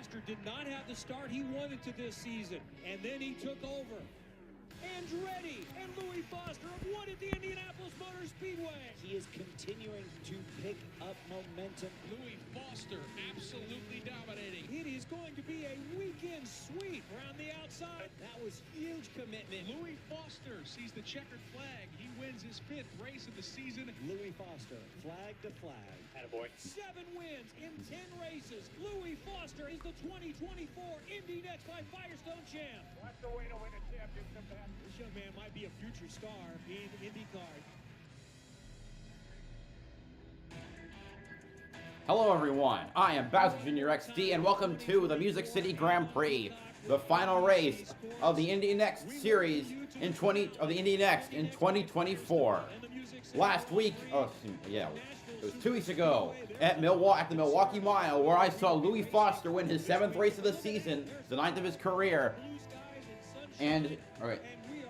Foster did not have the start he wanted to this season, and then he took over. Andretti and Louis Foster have won at the Indianapolis Motor Speedway. He is continuing to pick up momentum. Louis Foster absolutely dominating. It is going to be a weekend sweep around the outside. That was huge commitment. Louis Foster sees the checkered flag. He wins his 5th race of the season. Louis Foster, flag to flag. Attaboy. 7 wins in 10 races. Louis Foster is the 2024 Indy NXT Firestone champ. What's the way to win a championship, man? This young man might be a future star in IndyCar. Hello everyone, I am BowserJrXD and welcome to the Music City Grand Prix, the final race of the Indy NXT series in 2024. Last week, it was 2 weeks ago at the Milwaukee Mile, where I saw Louis Foster win his 7th race of the season, the 9th of his career, and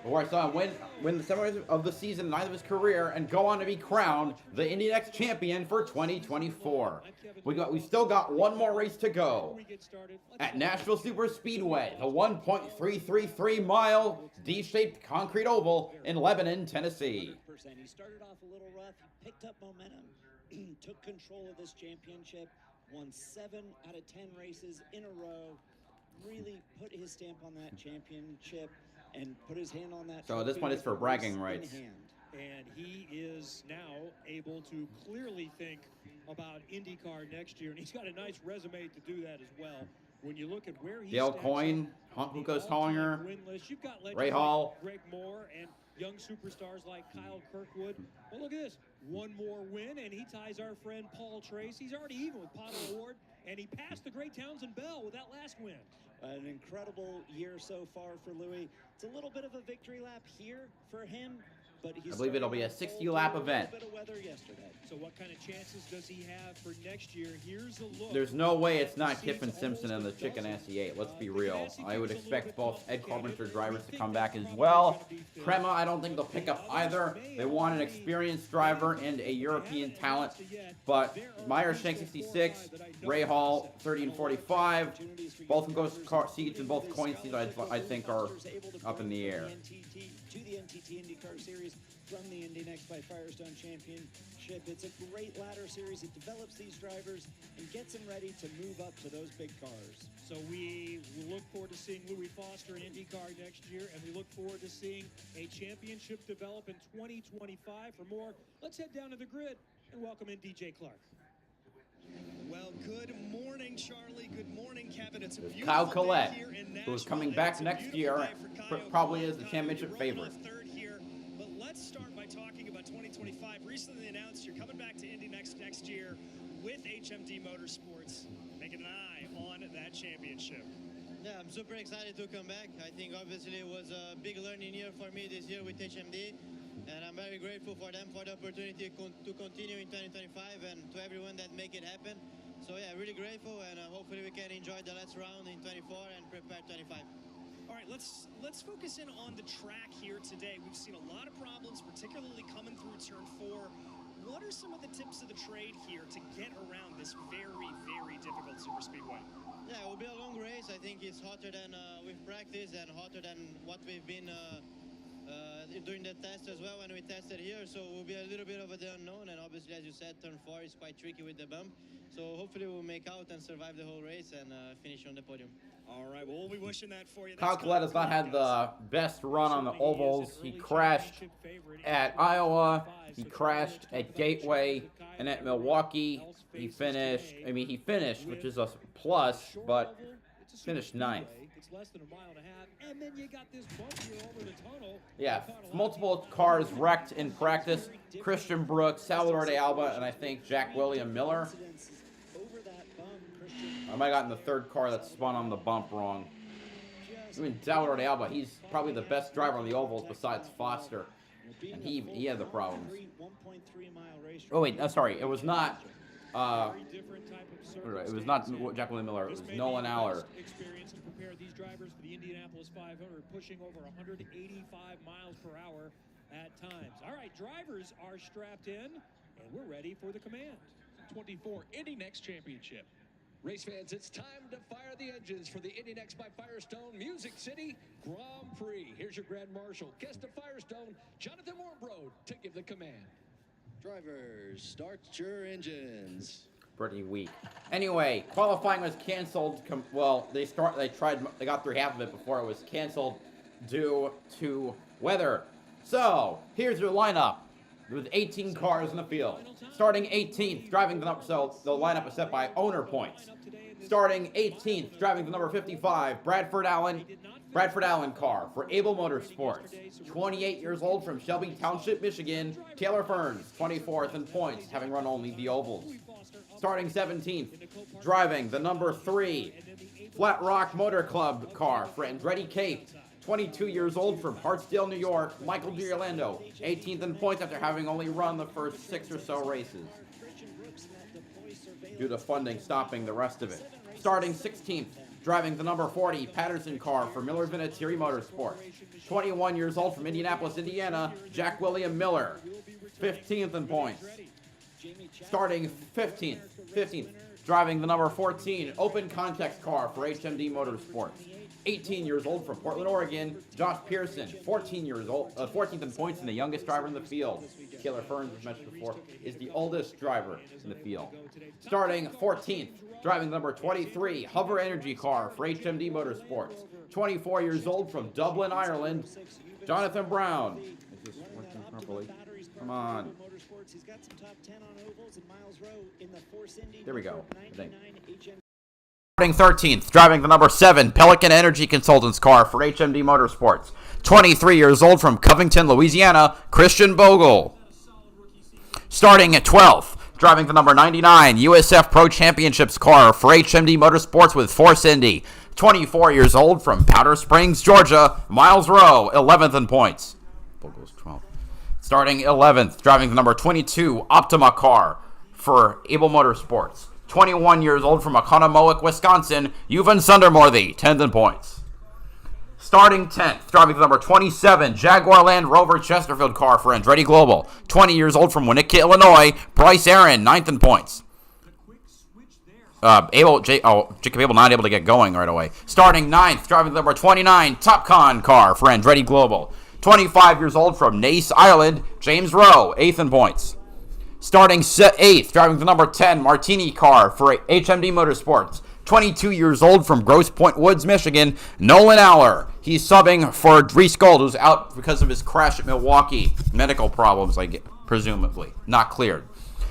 where I saw him win the 7th race of the season, 9th of his career, and go on to be crowned the Indy NXT champion for 2024. We still got one more race to go at Nashville Super Speedway, the 1.333 mile D-shaped concrete oval in Lebanon, Tennessee. He started off a little rough, he picked up momentum, took control of this championship, won 7 out of 10 races in a row, really put his stamp on that championship and put his hand on that. So this one is for bragging rights. And he is now able to clearly think about IndyCar next year, and he's got a nice resume to do that as well. When you look at where he Dale Coyne, Hugo Stollinger, you've got Ray Hall, like Greg Moore, and young superstars like Kyle Kirkwood. Well, look at this. One more win, and he ties our friend Paul Trace. He's already even with Pavel Ward, and he passed the great Townsend Bell with that last win. An incredible year so far for Louis. It's a little bit of a victory lap here for him, but I believe it'll be a 60-lap event. A bit of weather yesterday. So what kind of chances does he have for next year? Here's a look. There's no way it's not Kiffin Simpson and the Chicken SE8. Let's be real. I would expect both Ed Carpenter drivers to come back as well. Prema, I don't think they'll pick up either. They want an experienced driver and a European talent. But Meyer Shank 66, Ray Hall 30 and 45, both can go seats and both coin seats I think are up in the air. To the NTT IndyCar Series from the Indy NXT Firestone Championship. It's a great ladder series. It develops these drivers and gets them ready to move up to those big cars. So we look forward to seeing Louis Foster in IndyCar next year, and we look forward to seeing a championship develop in 2025. For more, let's head down to the grid and welcome in DJ Clark. Well, good morning, Charlie. Good morning, Kevin. It's a beautiful Kyle Collette, day here in Nashville. who is coming back next year, probably is the championship favorite. Third here, but let's start by talking about 2025. Recently announced you're coming back to Indy next year with HMD Motorsports, making an eye on that championship. Yeah, I'm super excited to come back. I think obviously it was a big learning year for me this year with HMD. And I'm very grateful for them for the opportunity to continue in 2025 and to everyone that make it happen. So yeah, really grateful, and hopefully we can enjoy the last round in 24 and prepare 25. All right, let's focus in on the track here today. We've seen a lot of problems, particularly coming through turn 4. What are some of the tips of the trade here to get around this very, very difficult superspeedway? Yeah, it will be a long race. I think it's hotter than we've practiced and hotter than what we've been during the test as well when we tested here, so it will be a little bit of the unknown, and obviously, as you said, turn 4 is quite tricky with the bump, so hopefully we'll make out and survive the whole race and finish on the podium. All right, well, we'll be wishing that for you. Kyle Collette has not had the best run on the ovals. He crashed at Iowa, he crashed at Gateway, and at Milwaukee, he finished, which is a plus, but finished 9th. It's less than a mile and a half, and then you got this bump here over the tunnel. Yeah, multiple cars wrecked in practice. Christian Brooks, Salvador de Alba, and I think Jack William Miller. I might have gotten the third car that spun on the bump wrong. I mean, Salvador de Alba, he's probably the best driver on the ovals besides Foster. And he had the problems. Oh wait, sorry, it was not it was not Jack William Miller, it was Nolan Aller. Experience to prepare these drivers for the Indianapolis 500, pushing over 185 miles per hour at times. All right, drivers are strapped in, and we're ready for the command. 24 Indy NXT Championship. Race fans, it's time to fire the engines for the Indy NXT by Firestone Music City Grand Prix. Here's your Grand Marshal, guest of Firestone, Jonathan Warbrode, to give the command. Drivers, start your engines. Pretty weak. Anyway, qualifying was canceled. Well, they got through half of it before it was canceled due to weather. So here's your lineup with 18 cars in the field. Starting 18th, driving the number. So the lineup is set by owner points. Starting 18th, driving the number 55, Bradford Allen car for Able Motorsports. 28 years old from Shelby Township, Michigan, Taylor Ferns, 24th in points, having run only the ovals. Starting 17th, driving the number 3, Flat Rock Motor Club car for Andretti Cape. 22 years old from Hartsdale, New York, Michael D'Orlando, 18th in points after having only run the first 6 or so races, due to funding stopping the rest of it. Starting 16th, driving the number 40 Patterson car for Miller Vinatieri Motorsports. 21 years old from Indianapolis, Indiana, Jack William Miller, 15th in points. Starting 15th, driving the number 14 Open Context car for HMD Motorsports. 18 years old from Portland, Oregon, Josh Pearson, 14 years old, 14th in points and the youngest driver in the field. Taylor Ferns, as mentioned before, is the oldest driver in the field. Starting 14th, driving the number 23 Hover Energy car for HMD Motorsports. 24 years old from Dublin, Ireland, Jonathan Brown. Is this working properly? Come on. There we go. Starting 13th, driving the number 7 Pelican Energy Consultants car for HMD Motorsports. 23 years old from Covington, Louisiana, Christian Bogle. Starting at 12th, driving the number 99 USF Pro Championships car for HMD Motorsports with Force Indy. 24 years old from Powder Springs, Georgia, Miles Rowe, 11th in points. Bogle's 12th. Starting 11th, driving the number 22 Optima car for Able Motorsports. 21 years old from Oconomowoc, Wisconsin, Yuvan Sundermorthy, 10th in points. Starting 10th, driving the number 27 Jaguar Land Rover Chesterfield car for Andretti Global. 20 years old from Winnetka, Illinois, Bryce Aaron, 9th in points. Jacob Abel not able to get going right away. Starting 9th, driving the number 29 Topcon car for Andretti Global. 25 years old from Nace, Ireland, James Rowe, 8th in points. Starting 8th, driving the number 10 Martini car for HMD Motorsports. 22 years old from Grosse Pointe Woods, Michigan, Nolan Aller. He's subbing for Reese Gold, who's out because of his crash at Milwaukee. Medical problems, presumably. Not cleared.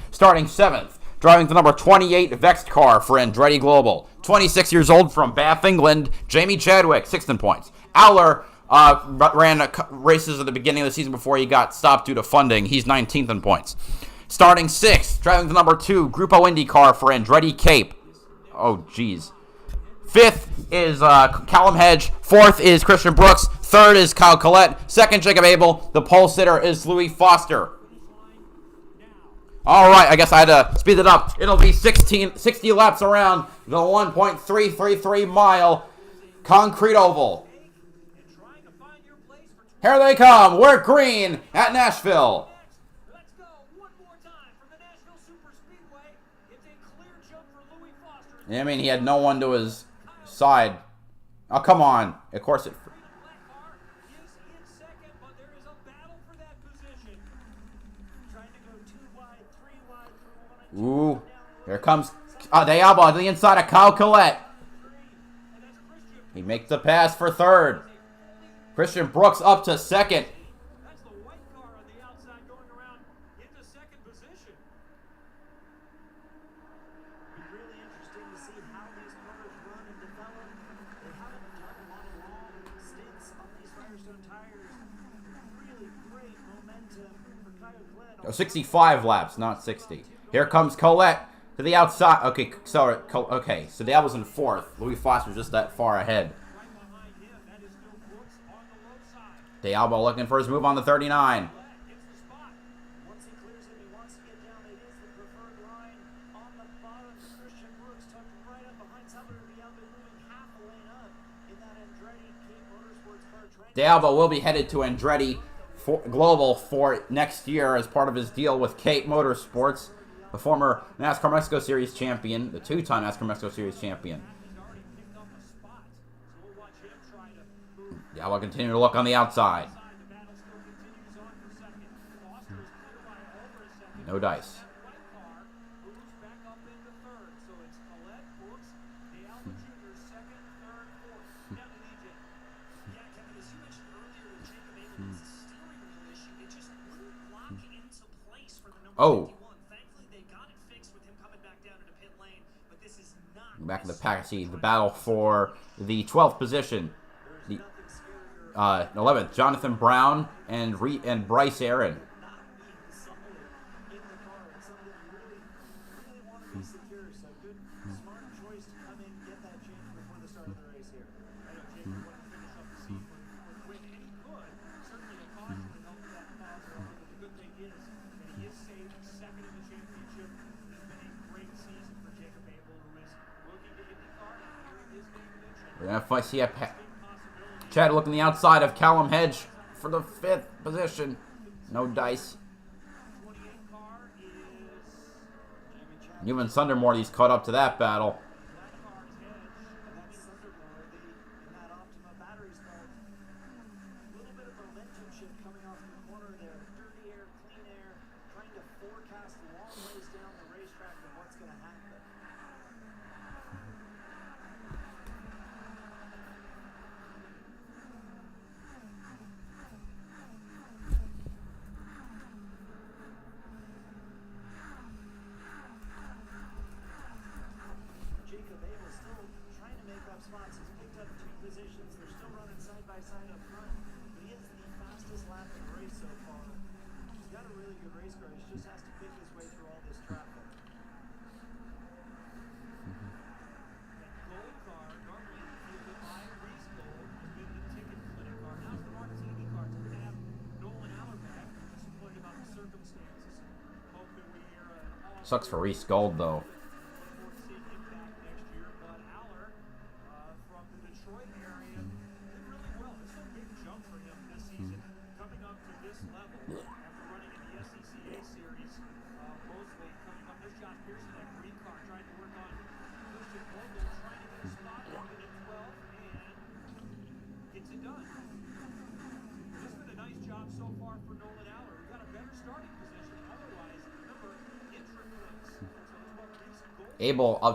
Starting 7th, driving the number 28 Vexed car for Andretti Global. 26 years old from Bath, England, Jamie Chadwick, 6th in points. Aller ran races at the beginning of the season before he got stopped due to funding. He's 19th in points. Starting 6th, driving the number 2 Grupo Indy car for Andretti Cape. Oh, jeez. 5th is Callum Hedge. 4th is Christian Brooks. 3rd is Kyle Collette. 2nd, Jacob Abel. The pole sitter is Louis Foster. All right, I guess I had to speed it up. It'll be 60 laps around the 1.333 mile concrete oval. Here they come. We're green at Nashville. I mean, he had no one to his side. Oh, come on. Of course it... Ooh. Here comes Diablo to the inside of Kyle Collette. He makes the pass for 3rd. Christian Brooks up to 2nd. Oh, 65 laps, not 60. Here comes Collette to the outside. Okay, sorry. Okay, so that was in 4th. Louis Foster just that far ahead. Diablo looking for his move on the 39. Diablo will be headed to Andretti Global for next year as part of his deal with Cape Motorsports. the former NASCAR Mexico Series champion, the two-time NASCAR Mexico Series champion. Yeah, we'll continue to look on the outside. No dice. Oh. Back in the pack, see the battle for the 12th position. The 11th, Jonathan Brown and Bryce Aaron. We're going to see Chad looking the outside of Callum Hedge for the 5th position. No dice. Even Sundermore, he's caught up to that battle. Sucks for Reese Gold, though.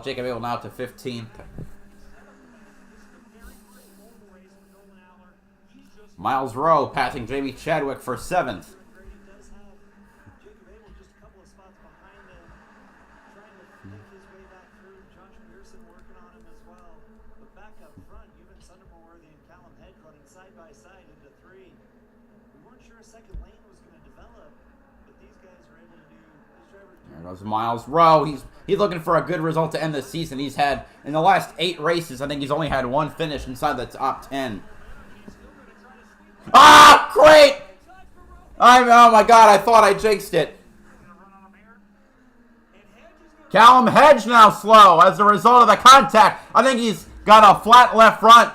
Jacob Abel now to 15th. Miles Rowe passing Jamie Chadwick for 7th. There goes Miles Rowe. He's looking for a good result to end the season. He's had, in the last 8 races, I think he's only had 1 finish inside the top 10. Ah, great! Oh my God, I thought I jinxed it. Callum Hedge now slow as a result of the contact. I think he's got a flat left front.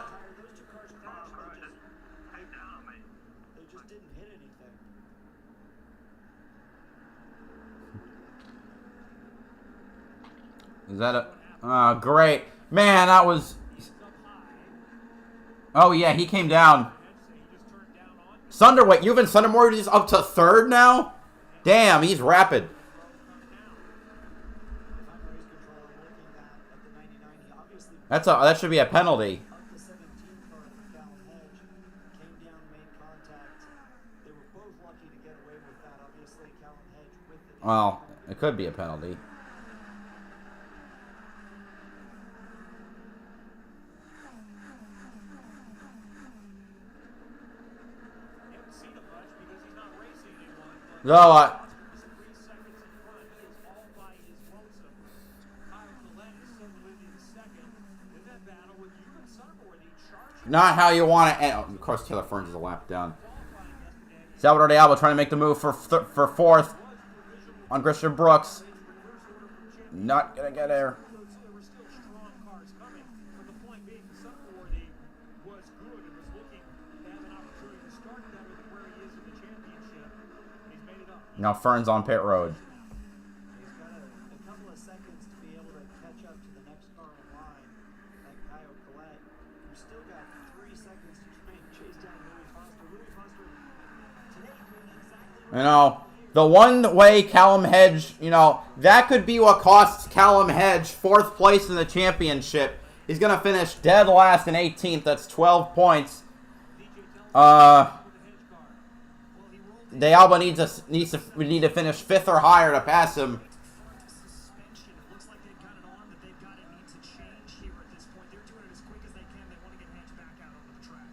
Is that a... Oh, great. Man, that was... Oh, yeah, he came down. Wait, Juven Sundermore is up to 3rd now? Damn, he's rapid. That should be a penalty. Well, it could be a penalty. No, not how you want it. And, of course, Taylor Ferns is a lap down. Salvador de Alba trying to make the move for 4th on Christian Brooks. Not going to get there. Now Fern's on pit road. up to the next car in line, like Kyle Collette, who still got 3 seconds to try and chase down Louis Foster. Louis Foster today doing exactly You know, the one-way Callum Hedge, you know, that could be what costs Callum Hedge 4th place in the championship. He's going to finish dead last in 18th. That's 12 points. De Alba we need to finish 5th or higher to pass him. Suspension. It looks like they've got an arm that they've got to need to change here at this point. They're doing it as quick as they can. They want to get Hedge back out onto the track.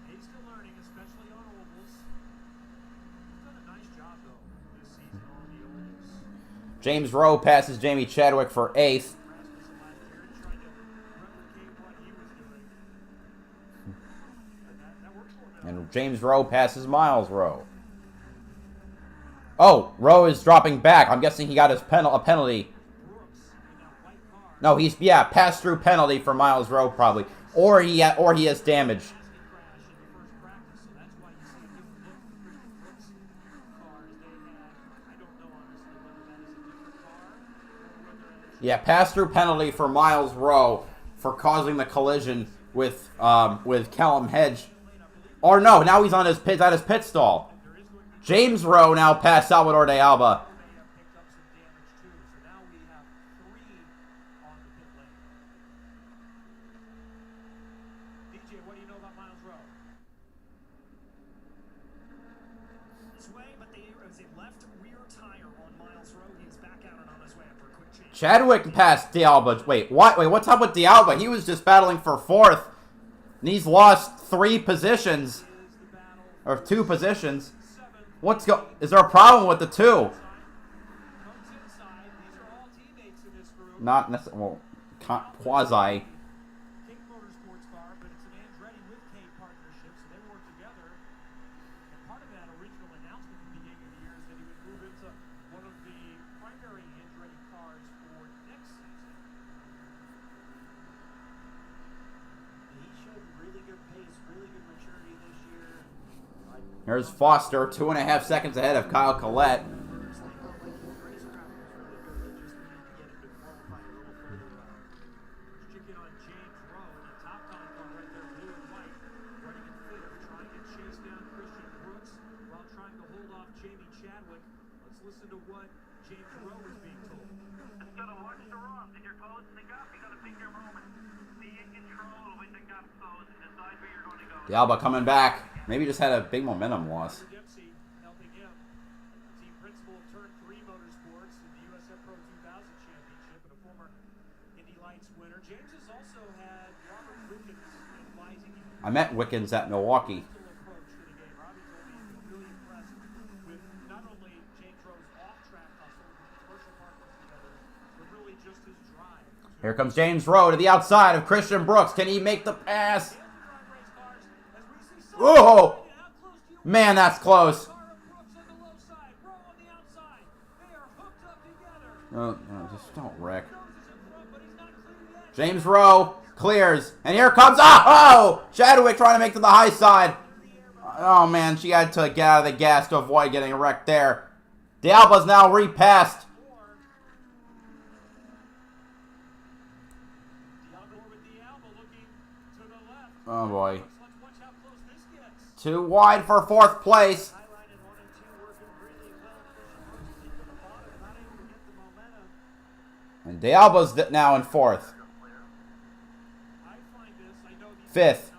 He's still learning, especially on ovals. He's done a nice job, though, this season on the ovals. James Rowe passes Jamie Chadwick for 8th. And James Rowe passes Miles Rowe. Oh, Rowe is dropping back. I'm guessing he got his a penalty. No, he's pass through penalty for Miles Rowe probably, or he has damage. Yeah, pass through penalty for Miles Rowe for causing the collision with Callum Hedge. Or no, now he's on his pit stall. James Rowe now passed Salvador de Alba. DJ, what do you know about Miles Rowe? But it's a left rear tire on Miles Rowe. He's back out and on his way after a quick change. Chadwick passed de Alba. Wait, what? Wait, what's up with de Alba? He was just battling for 4th. And he's lost 3 positions. Or 2 positions. Is there a problem with the 2? Not necessarily. Well, quasi. Here's Foster, 2.5 seconds ahead of Kyle Collette. De Alba coming back. Maybe just had a big momentum loss. Helping him. Team principal of Turn 3 Motorsports in the USF Pro 2000 Championship and a former Indy Lights winner. James has also had Robert Wickens advising him. I met Wickens at Milwaukee. Approach to the game. Robbie told me he's been really impressed with not only James Rowe's off-track hustle, commercial partners together, but really just his drive. Here comes James Rowe to the outside of Christian Brooks. Can he make the pass? Oh! Man, that's close. Just don't wreck. James Rowe clears. And here comes... Oh! Chadwick trying to make to the high side. Oh, man. She had to get out of the gas to avoid getting wrecked there. De Alba's now repassed. Oh, boy. 2 wide for 4th place. And de Alba's now in 4th. 5th.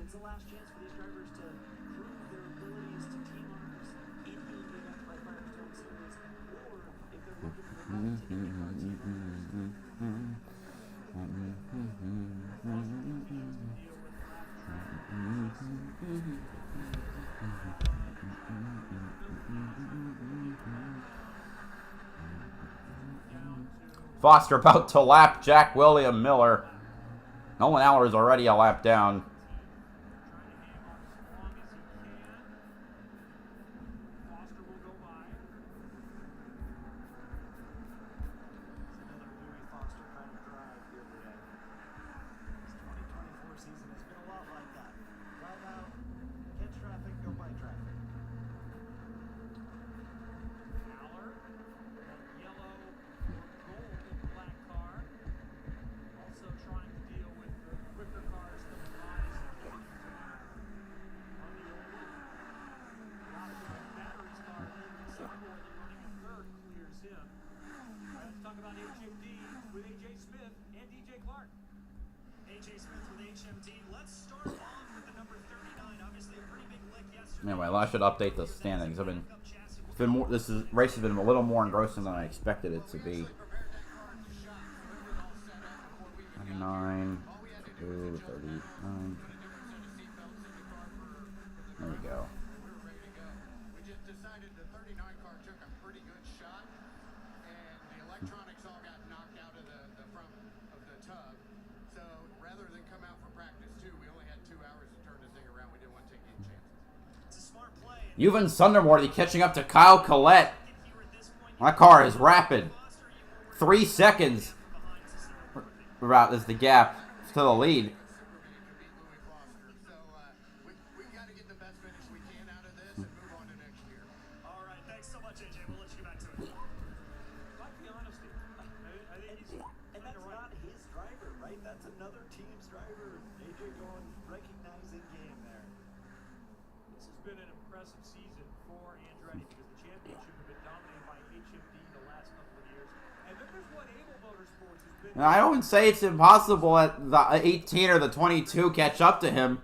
It's the last chance for these drivers to prove their abilities to team honors in the Indy NXT Firestone Series, or if they're looking for the next Indy Car Team Honors. Foster about to lap Jack William Miller. Nolan Aller is already a lap down. Anyway, I should update the standings. It's been more. This race has been a little more engrossing than I expected it to be. 29, 39. There we go. We just decided the 39 car took a pretty good shot, and the electronics all got knocked out of the front of the tub. So rather than come out for practice 2, we only had 2 hours to turn this thing around. We didn't want to take any chances. Juven Sunderworthy catching up to Kyle Collette. My car is rapid. 3 seconds. About is the gap to the lead. I don't say it's impossible that the 18 or the 22 catch up to him.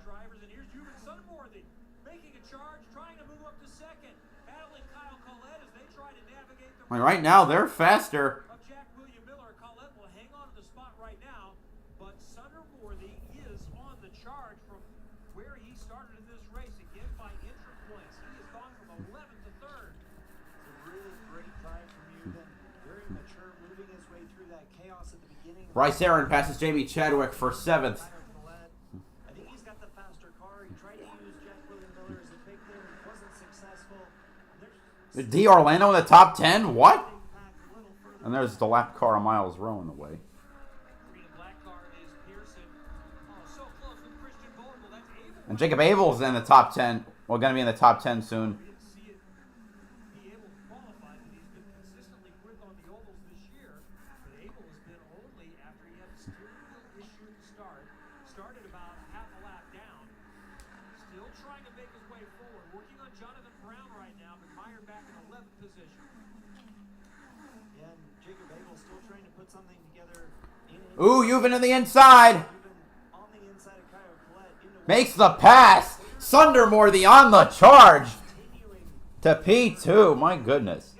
I mean, right now, they're faster. Bryce Aaron passes Jamie Chadwick for 7th. I think he's got the faster car. He tried to use Jack William Miller as a pick there. It wasn't successful. D. Orlando in the top 10? What? And there's the lap car of Miles Rowe in the way. And Jacob Abel's in the top 10. Well, going to be in the top 10 soon. Ooh, Juven in the inside. Makes the pass. Sunderworthy on the charge to P2. My goodness.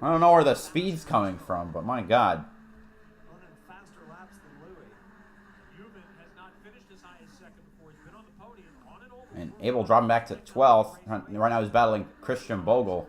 I don't know where the speed's coming from, but my God. And Abel dropping back to 12th. Right now he's battling Christian Bogle.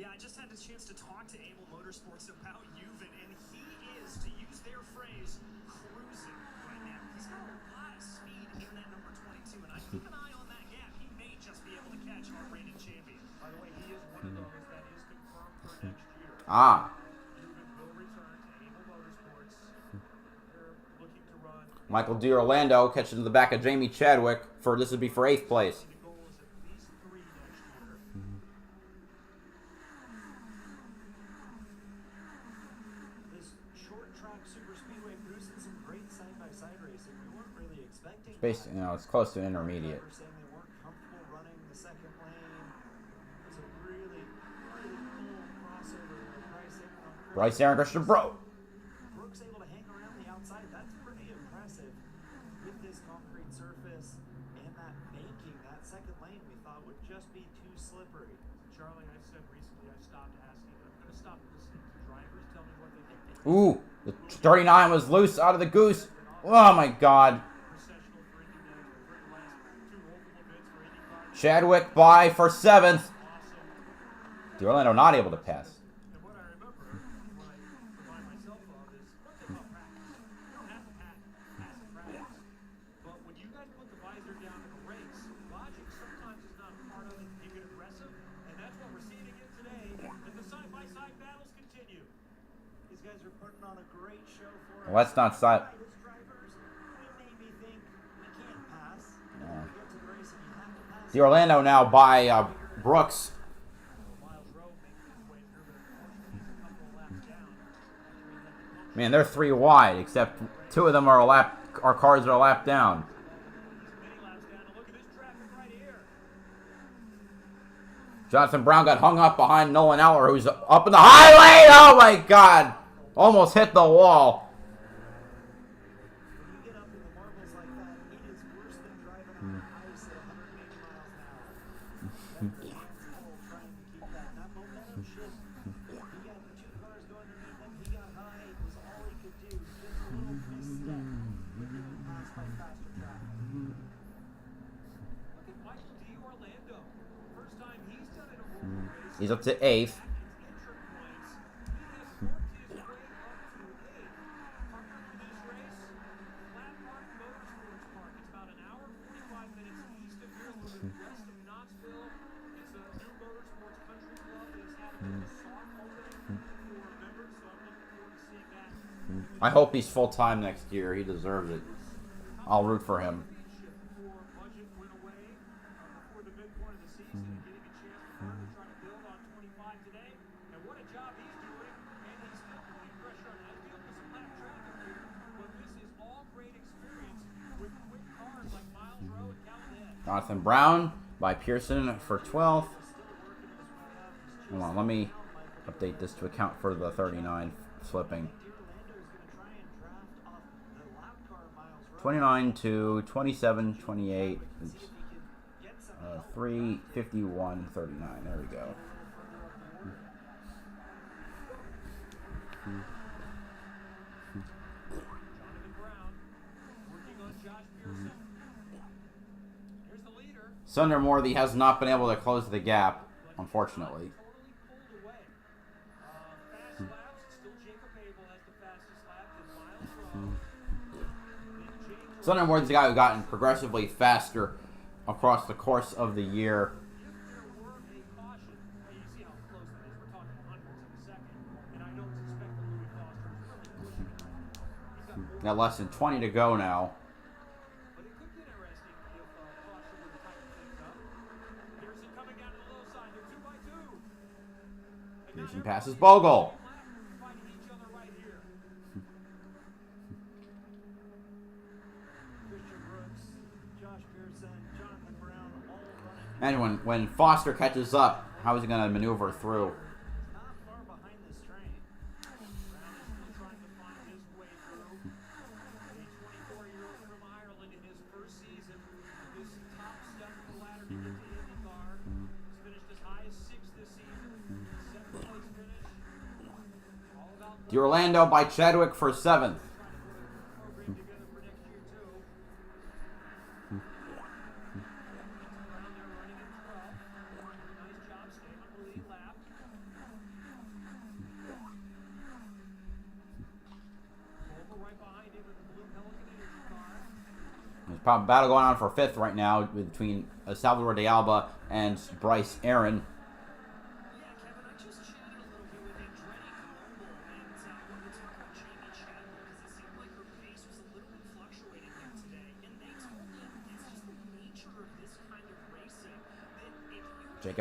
Yeah, I just had a chance to talk to Abel Motorsports about Juven, and he is, to use their phrase, cruising right now. He's got a lot of speed in that number 22, and I keep an eye on that gap. He may just be able to catch our reigning champion. By the way, he is one of those that is confirmed for next year. Michael D'Orlando catches in the back of Jamie Chadwick for this would be for 8th place. Basically, you know, it's close to intermediate. Bryce Aaron, Christian Bro. Brooks able to hang around the outside. That's pretty impressive with this concrete surface and that banking. That second lane we thought would just be too slippery. Charlie, I said recently I stopped asking. I'm going to stop listening to drivers tell me what they think. Ooh, the 39 was loose out of the goose. Oh my God. Chadwick by for 7th. D'Orlando not able to pass. And what I remember, when I remind myself of is, one thing about practice, you don't have to pass in practice. But when you guys put the visor down in a race, logic sometimes is not part of it. You get aggressive, and that's what we're seeing again today. And the side-by-side battles continue. These guys are putting on a great show for us. Well, that's not side. D'Orlando now by Brooks. Man, they're 3 wide, except 2 of them are a lap. Our cars are a lap down. Jonathan Brown got hung up behind Nolan Eller, who's up in the high lane. Oh my God! Almost hit the wall. He's up to 8th. I hope he's full-time next year. He deserves it. I'll root for him. Jonathan Brown by Pearson for 12th. Hold on, let me update this to account for the 39 flipping. 29 to 27, 28, 3, 51, 39. There we go. Sunderworthy has not been able to close the gap, unfortunately. Sunderworthy's the guy who gotten progressively faster across the course of the year. Got less than 20 to go now. Pearson passes Bogle. And when Foster catches up, how is he going to maneuver through? D'Orlando by Chadwick for 7th. There's probably a battle going on for 5th right now between Salvador de Alba and Bryce Aaron.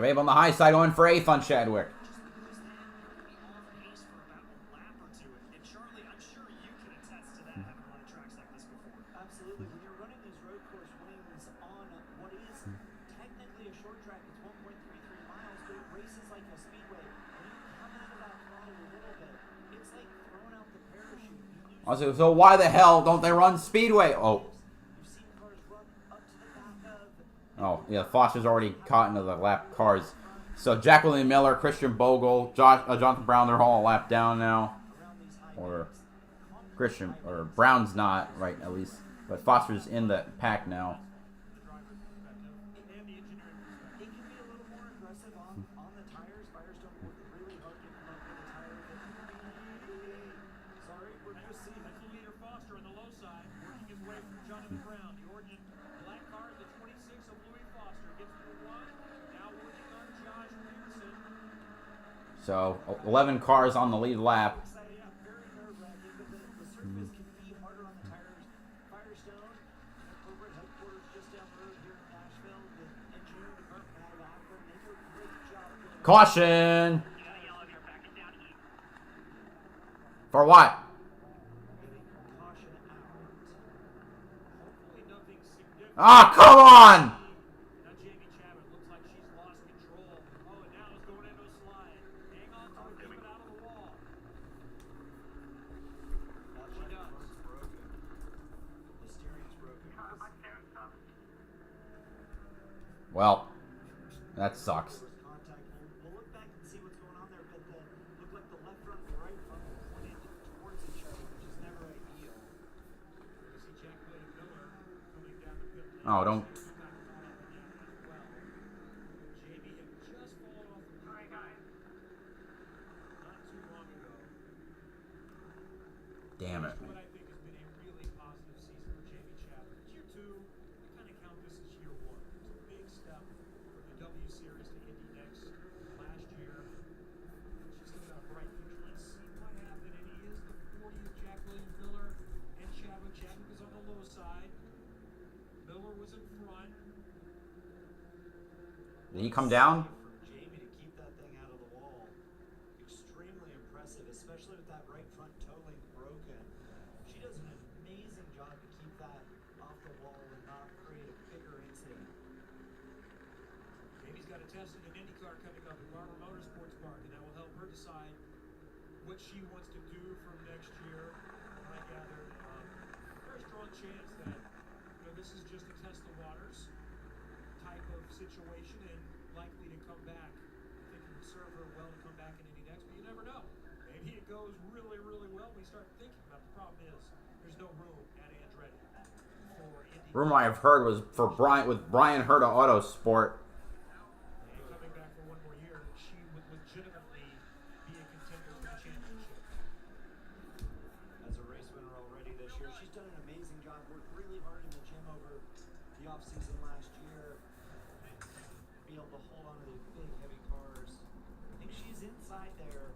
Jacob on the high side going for 8th on Chadwick. Absolutely. When you're running these road course wings on what is technically a short track, it's 1.33 miles, but it races like a speedway. When you come out of that throttle a little bit, it's like throwing out the parachute. So why the hell don't they run speedway? Oh. You've seen cars run up to the back of. Oh, yeah, Foster's already caught into the lap cars. So Jacqueline Miller, Christian Bogle, Jonathan Brown, they're all a lap down now. Or Christian, or Brown's not, right, at least. But Foster's in the pack now. It can be a little more aggressive on the tires. Firestone worked really hard to come up with a tire that. Sorry, we're just seeing Leader Foster on the low side, working his way from Jonathan Brown. The Oregon black car, the 26 of Louis Foster, gets to the 1. Now working on Josh Pearson. So 11 cars on the lead lap. Yeah, very nerve-wracking, but the surface can be harder on the tires. Firestone, corporate headquarters just down the road here in Nashville. The engineering department out of Akron, they do a great job. Caution! For what? Caution out. Hopefully nothing significant. Ah, come on! Now Jamie Chapman looks like she's lost control. Oh, and now it's going into a slide. Hang on to it, keep it out of the wall. She does. The steering's broken. Well, that sucks. There was contact. We'll look back and see what's going on there, but looked like the left front and the right front were pointed towards each other, which is never ideal. You see Jacqueline Miller coming down the pit lane. Oh, don't. Jamie had just fallen off the pit not too long ago. Damn it. What I think has been a really positive season for Jamie Chapman. Year 2, I kind of count this as year 1. It's a big step from the W Series to Indy NXT last year. She's got a bright future. Let's see what happened. And he is the 40th Jacqueline Miller and Chadwick. Chadwick was on the low side. Miller was in front. Did he come down? For Jamie to keep that thing out of the wall, extremely impressive, especially with that right front toe link broken. She does an amazing job to keep that off the wall and not create a bigger incident. Jamie's got a test in an IndyCar coming up at Barber Motorsports Park, and that will help her decide what she wants to do from next year. And I gather very strong chance that this is just a test the waters type of situation and likely to come back. I think it would serve her well to come back in Indy next, but you never know. Maybe it goes really, really well. We start thinking about the problem is there's no room at Andretti for Indy. Rumor I've heard was for Brian with Brian Herta Autosport. And coming back for one more year, that she would legitimately be a contender for the championship. As a race winner already this year, she's done an amazing job. Worked really hard in the gym over the offseason last year. Be able to hold on to these big, heavy cars. I think she's inside there.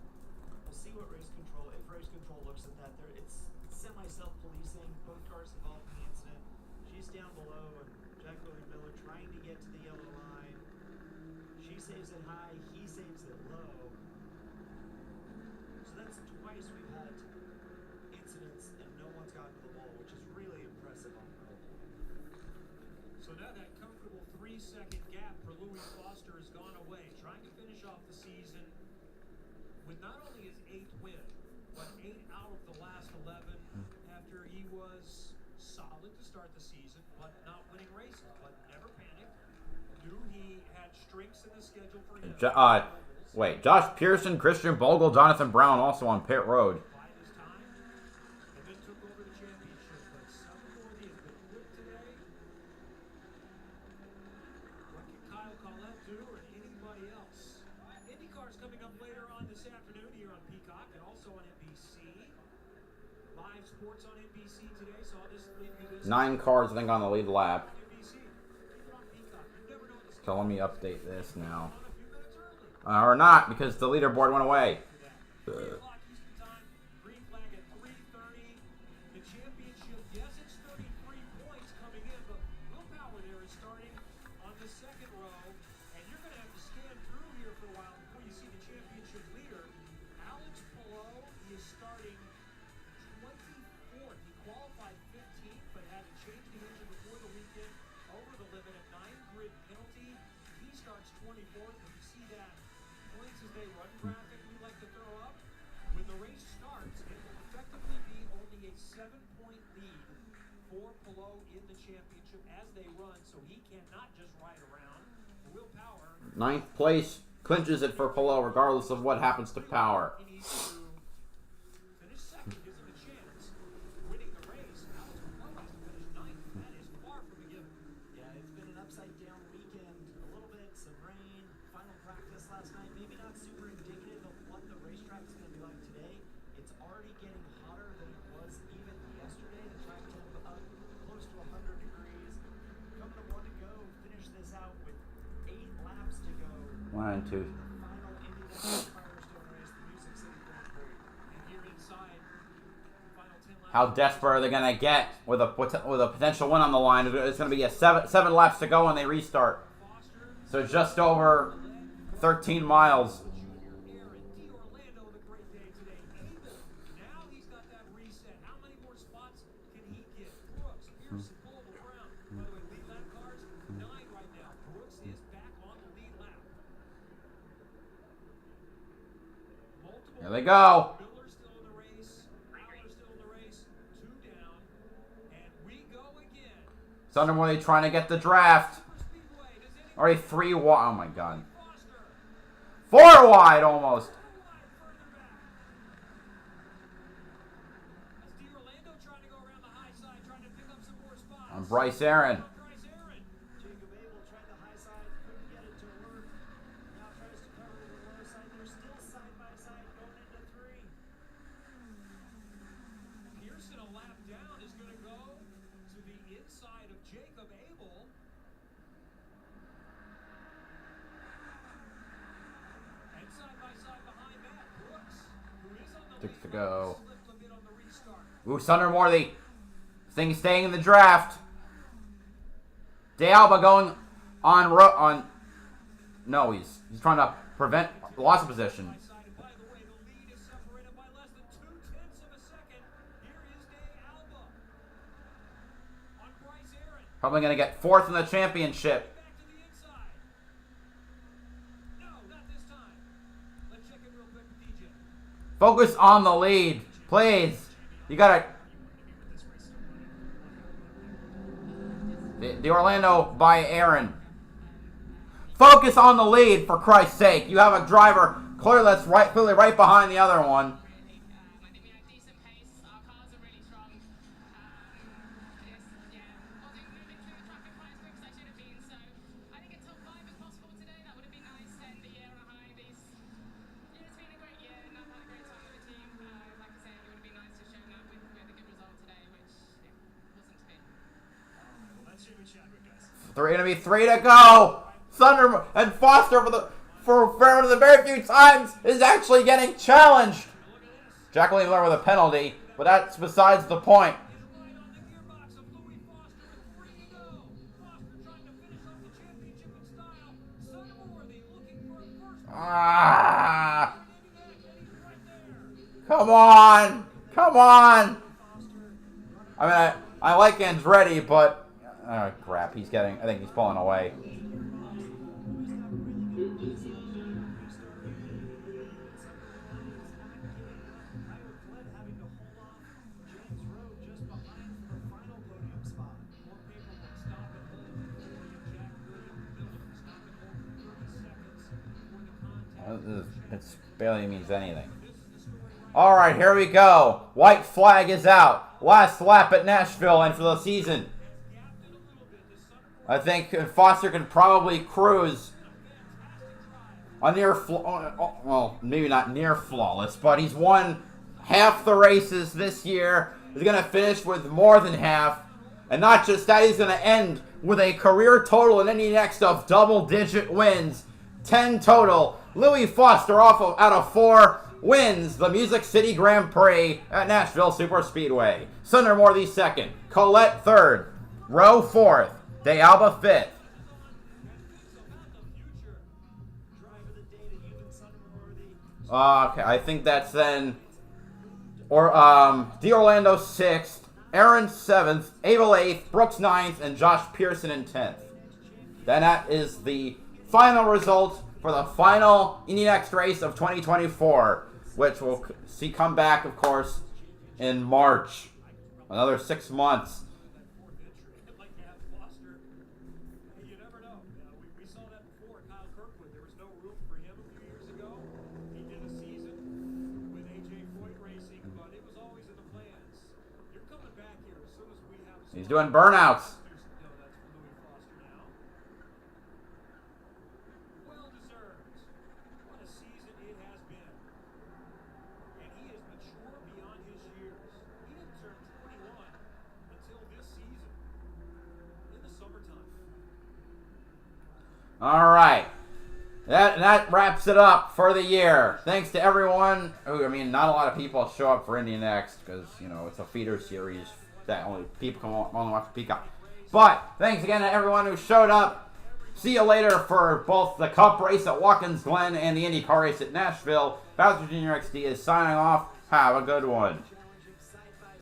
We'll see what race control, if race control looks at that. There, it's semi-self-policing. Both cars involved in the incident. She's down below, and Jacqueline Miller trying to get to the yellow line. She saves it high, he saves it low. So that's twice we've had incidents and no one's gotten to the wall, which is really impressive on her. So now that comfortable 3-second gap for Louis Foster has gone away, trying to finish off the season with not only his 8th win, but 8 out of the last 11 after he was solid to start the season, but not winning races, but never panicked. Knew he had strengths in the schedule for him. Wait, Josh Pearson, Christian Bogle, Jonathan Brown also on pit road. Bide his time, and then took over the championship. But Summerworthy has been quick today. What can Kyle Collette do, or anybody else? IndyCar's coming up later on this afternoon here on Peacock and also on NBC. Live sports on NBC today, so I'll just leave you this. 9 cars, I think, on the lead lap. NBC. Keep it on Peacock. You never know what the So let me update this now. on a few minutes early. Or not, because the leaderboard went away. 3 o'clock Eastern time, green flag at 3:30. The championship, yes, it's 33 points coming in, but willpower there is starting on the second row, and you're going to have to stand 7-point lead for Palou in the championship as they run, so he cannot just ride around. Will Power. 9th place clinches it for Palou, regardless of what happens to Power. He needs to finish second, gives him a chance. Winning the race, Alex Palou has to finish 9th. That is far from a given. Yeah, it's been an upside-down weekend. A little bit, some rain, final practice last night. Maybe not super indicative of what the racetrack's going to be like today. It's already getting hotter than it was even yesterday. The track temp up close to 100 degrees. Coming to 1 to go, finish this out with 8 laps to go. 1 and 2. Final Indy NXT Firestone race, the Music City Grand Prix. And here inside, final 10 laps. How desperate are they going to get with a potential win on the line? It's going to be a 7 laps to go when they restart. So just over 13 miles. Orlando with a great day today. Now he's got that reset. How many more spots can he get? Brooks, Pearson, Boble, Brown. By the way, lead lap cars, 9 right now. Brooks is back on the lead lap. Multiple. Here they go. Miller's still in the race. Fowler's still in the race. 2 down. And we go again. Thundermore, they trying to get the draft. Speedway, does anyone Already 3 wide. Oh my God. Foster? 4 wide almost. Orlando trying to go around the high side, trying to pick up some more spots. On Bryce Aaron. Bryce Aaron. Jacob Abel tried the high side, couldn't get it to work. Now tries to cover the low side. They're still side by side going into 3. Pearson, a lap down, is going to go to the inside of Jacob Abel. And side by side behind that, Brooks, who is on the 6 to lead, go. slipped a bit on the restart. Ooh, Thundermore, the thing staying in the draft. De Alba going on. No, he's trying to prevent loss of position. By side, and by the way, the lead is separated by less than 0.2 of a second. Here is De Alba on Bryce Aaron. Probably going to get 4th in the championship. Back to the inside. No, not this time. Let's check it real quick with DJ. Focus on the lead, please. You got to. The Orlando by Aaron. Focus on the lead, for Christ's sake. You have a driver clearly right behind the other one. I think we had decent pace. Our cars are really strong. Wasn't moving through the traffic quite as quick as I should have been. So I think a top 5 if possible today. That would have been nice to end the year on a high. It's been a great year, and I've had a great time with the team. Like I said, it would have been nice to show that with a good result today, which wasn't to be. Well, that's Jimmy Chadwick, guys. They're going to be 3 to go. Thunder and Foster for the very few times is actually getting challenged. Jacqueline Miller with a penalty, but that's besides the point. Right on the gearbox of Louis Foster with 3 to go. Foster trying to finish off the championship in style. Sutterworthy looking for a first. Ah, And he's right there. come on. Come on. I mean, I like Andretti, but crap, I think he's pulling away. It barely means anything. All right, here we go. White flag is out. Last lap at Nashville and for the season. I think Foster can probably cruise a well, maybe not near flawless, but he's won half the races this year. He's going to finish with more than half. And not just that, he's going to end with a career total in Indy NXT of double-digit wins. 10 total. Louis Foster out of 4 wins the Music City Grand Prix at Nashville Superspeedway. Sundermore the 2nd. Colette 3rd. Rowe 4th. De Alba 5th. Okay, I think that's then, D'Orlando 6th, Aaron 7th, Abel 8th, Brooks 9th, and Josh Pearson in 10th. Then that is the final result for the final Indy NXT race of 2024, which we'll see come back, of course, in March. Another 6 months. That fourth entry, like Gab Foster. You never know. We saw that before. Kyle Kirkwood, there was no room for him a few years ago. He did a season with AJ Foyt Racing, but it was always in the plans. You're coming back here as soon as we have. He's doing burnouts. No, that's for Louis Foster now. Well deserved. What a season it has been. And he is mature beyond his years. He didn't turn 21 until this season in the summertime. All right. That wraps it up for the year. Thanks to everyone who, I mean, not a lot of people show up for Indy NXT because, you know, it's a feeder series that only people can only watch Peacock. But thanks again to everyone who showed up. See you later for both the Cup race at Watkins Glen and the IndyCar race at Nashville. BowserJrXD is signing off. Have a good one.